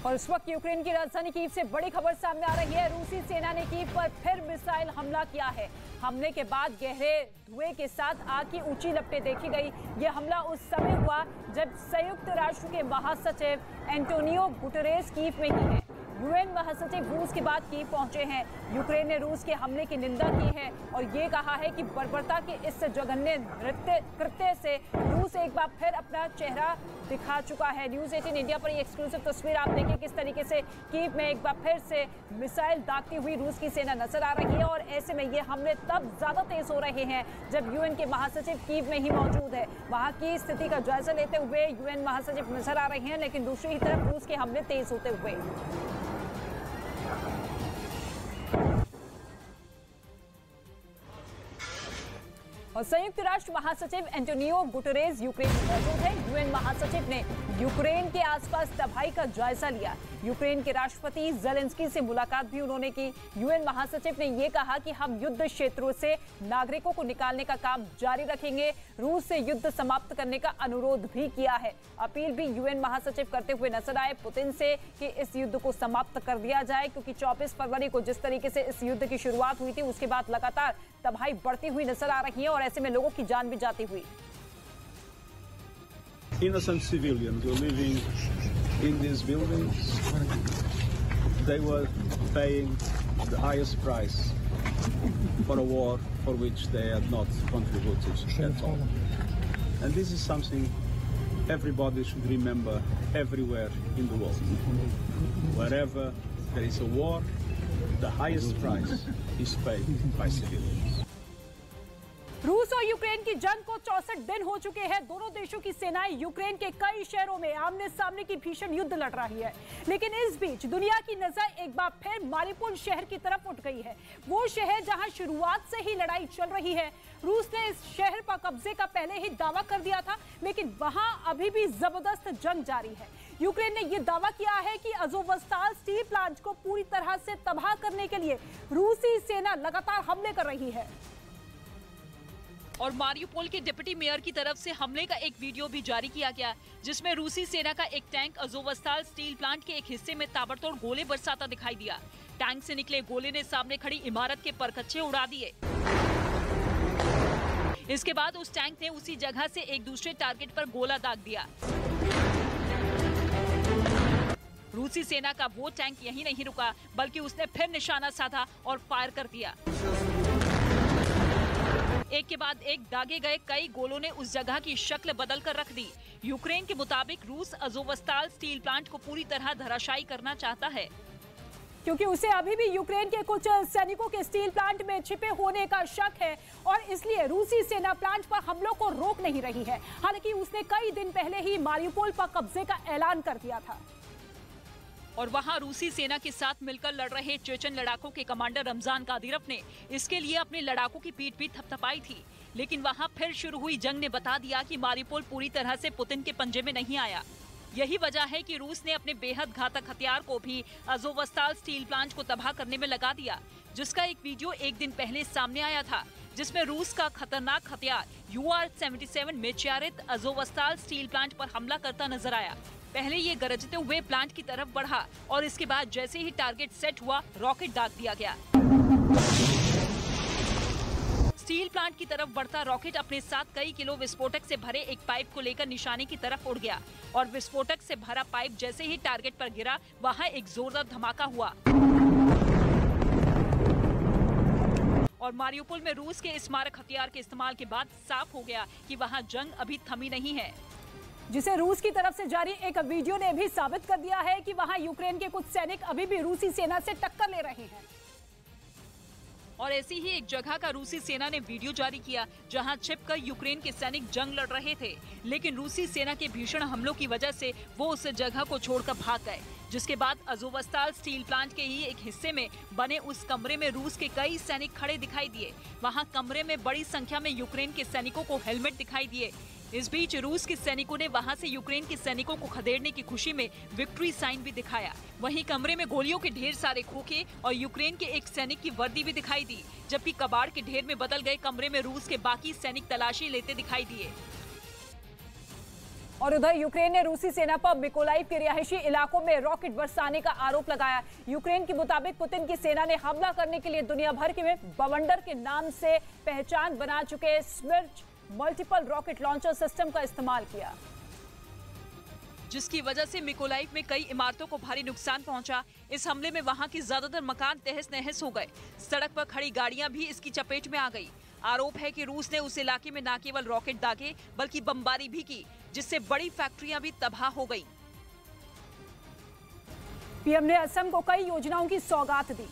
और इस वक्त यूक्रेन की राजधानी कीव से बड़ी खबर सामने आ रही है। रूसी सेना ने कीव पर फिर मिसाइल हमला किया है। हमले के बाद गहरे धुएं के साथ आग की ऊंची लपटें देखी गई। यह हमला उस समय हुआ जब संयुक्त राष्ट्र के महासचिव एंटोनियो गुटेरेस कीव में ही है। यूएन महासचिव रूस के बाद कीव पहुंचे हैं। यूक्रेन ने रूस के हमले की निंदा की है और ये कहा है कि बर्बरता के इस जघन्य कृत्य से रूस एक बार फिर अपना चेहरा दिखा चुका है। न्यूज़ 18 इंडिया पर ये एक्सक्लूसिव तस्वीर आप देखिए किस तरीके से कीव में एक बार फिर से मिसाइल दागती हुई रूस की सेना नजर आ रही है। और ऐसे में ये हमले तब ज्यादा तेज हो रहे हैं जब यूएन के महासचिव कीव में ही मौजूद है। वहां की स्थिति का जायजा लेते हुए यूएन महासचिव नजर आ रहे हैं, लेकिन दूसरी ही तरफ रूस के हमले तेज होते हुए। और संयुक्त राष्ट्र महासचिव एंटोनियो गुटेरेस यूक्रेन में मौजूद है। यूएन महासचिव ने यूक्रेन के आसपास तबाही का जायजा लिया। यूक्रेन के राष्ट्रपति ज़ेलेंस्की से मुलाकात भी उन्होंने की। यूएन महासचिव ने यह कहा कि हम युद्ध क्षेत्रों से नागरिकों को निकालने का काम जारी रखेंगे। रूस से युद्ध समाप्त करने का अनुरोध भी किया है। अपील भी यूएन महासचिव करते हुए नजर आए पुतिन से कि इस युद्ध को समाप्त कर दिया जाए, क्योंकि 24 फरवरी को जिस तरीके से इस युद्ध की शुरुआत हुई थी उसके बाद लगातार तबाही बढ़ती हुई नजर आ रही है और ऐसे में लोगों की जान भी जाती हुई। Innocent civilians were living in these buildings. They were paying the highest price for a war for which they had not contributed at all. And this is something everybody should remember everywhere in the world. Wherever there is a war, the highest price is paid by civilians. रूस और Ukraine की जंग को 64 दिन हो चुके हैं। दोनों देशों की सेनाएं यूक्रेन के कई शहरों में आमने सामने की भीषण युद्ध लड़ रही है। लेकिन इस बीच दुनिया की नजर एक बार फिर मारिउपोल शहर की तरफ उठ गई है। वो शहर जहां शुरुआत से ही लड़ाई चल रही है। रूस ने इस शहर पर कब्जे का पहले ही दावा कर दिया था, लेकिन वहां अभी भी जबरदस्त जंग जारी है। यूक्रेन ने यह दावा किया है कि अज़ोवस्ताल स्टील प्लांट को पूरी तरह से तबाह करने के लिए रूसी सेना लगातार हमले कर रही है। और मारिउपोल के डिप्टी मेयर की तरफ से हमले का एक वीडियो भी जारी किया गया, जिसमें रूसी सेना का एक टैंक अज़ोवस्ताल स्टील प्लांट के एक हिस्से में ताबड़तोड़ गोले बरसाता दिखाई दिया। टैंक से निकले गोले ने सामने खड़ी इमारत के परखच्चे उड़ा दिए। इसके बाद उस टैंक ने उसी जगह से एक दूसरे टारगेट पर गोला दाग दिया। रूसी सेना का वो टैंक यहीं नहीं रुका, बल्कि उसने फिर निशाना साधा और फायर कर दिया। एक के बाद एक दागे गए कई गोलों ने उस जगह की शक्ल बदल कर रख दी। यूक्रेन के मुताबिक रूस अज़ोवस्ताल स्टील प्लांट को पूरी तरह धराशायी करना चाहता है, क्योंकि उसे अभी भी यूक्रेन के कुछ सैनिकों के स्टील प्लांट में छिपे होने का शक है और इसलिए रूसी सेना प्लांट पर हमलों को रोक नहीं रही है। हालांकि उसने कई दिन पहले ही मारिउपोल पर कब्जे का ऐलान कर दिया था। और वहां रूसी सेना के साथ मिलकर लड़ रहे चेचन लड़ाकों के कमांडर रमजान कादिरोव ने इसके लिए अपने लड़ाकों की पीठ भी थपथपाई थी। लेकिन वहां फिर शुरू हुई जंग ने बता दिया कि मारिउपोल पूरी तरह से पुतिन के पंजे में नहीं आया। यही वजह है कि रूस ने अपने बेहद घातक हथियार को भी अज़ोवस्ताल स्टील प्लांट को तबाह करने में लगा दिया, जिसका एक वीडियो एक दिन पहले सामने आया था, जिसमें रूस का खतरनाक हथियार UR-77 मेचियारित अज़ोवस्ताल स्टील प्लांट पर हमला करता नजर आया। पहले ये गरजते हुए प्लांट की तरफ बढ़ा और इसके बाद जैसे ही टारगेट सेट हुआ, रॉकेट दाग दिया गया। स्टील प्लांट की तरफ बढ़ता रॉकेट अपने साथ कई किलो विस्फोटक से भरे एक पाइप को लेकर निशाने की तरफ उड़ गया और विस्फोटक से भरा पाइप जैसे ही टारगेट पर गिरा, वहां एक जोरदार धमाका हुआ। और मारिउपोल में रूस के इस मारक हथियार के इस्तेमाल के बाद साफ हो गया कि वहां जंग अभी थमी नहीं है, जिसे रूस की तरफ से जारी एक वीडियो ने भी साबित कर दिया है कि वहां यूक्रेन के कुछ सैनिक अभी भी रूसी सेना से टक्कर ले रहे हैं। और ऐसी ही एक जगह का रूसी सेना ने वीडियो जारी किया जहां छिपकर यूक्रेन के सैनिक जंग लड़ रहे थे, लेकिन रूसी सेना के भीषण हमलों की वजह से वो उस जगह को छोड़कर भाग गए। जिसके बाद अज़ोवस्ताल स्टील प्लांट के ही एक हिस्से में बने उस कमरे में रूस के कई सैनिक खड़े दिखाई दिए। वहां कमरे में बड़ी संख्या में यूक्रेन के सैनिकों को हेलमेट दिखाई दिए। इस बीच रूस के सैनिकों ने वहां से यूक्रेन के सैनिकों को खदेड़ने की खुशी में विक्ट्री साइन भी दिखाया। वहीं कमरे में गोलियों के ढेर सारे खोखे और यूक्रेन के एक सैनिक की वर्दी भी दिखाई दी, जबकि कबाड़ के ढेर में बदल गए कमरे में रूस के बाकी सैनिक तलाशी लेते दिखाई दिए। और उधर यूक्रेन ने रूसी सेना पर मिकोलाइव के रिहायशी इलाकों में रॉकेट बरसाने का आरोप लगाया। यूक्रेन के मुताबिक पुतिन की सेना ने हमला करने के लिए दुनिया भर के में बवंडर के नाम से पहचान बना चुके स्मिर्च मल्टीपल रॉकेट लॉन्चर सिस्टम का इस्तेमाल किया, जिसकी वजह से मिकोलाइव में कई इमारतों को भारी नुकसान पहुंचा। इस हमले में वहां की ज्यादातर मकान तहस नहस हो गए। सड़क पर खड़ी गाड़ियां भी इसकी चपेट में आ गई। आरोप है कि रूस ने उस इलाके में न केवल रॉकेट दागे बल्कि बमबारी भी की, जिससे बड़ी फैक्ट्रियां भी तबाह हो गईं। पीएम ने असम को कई योजनाओं की सौगात दी।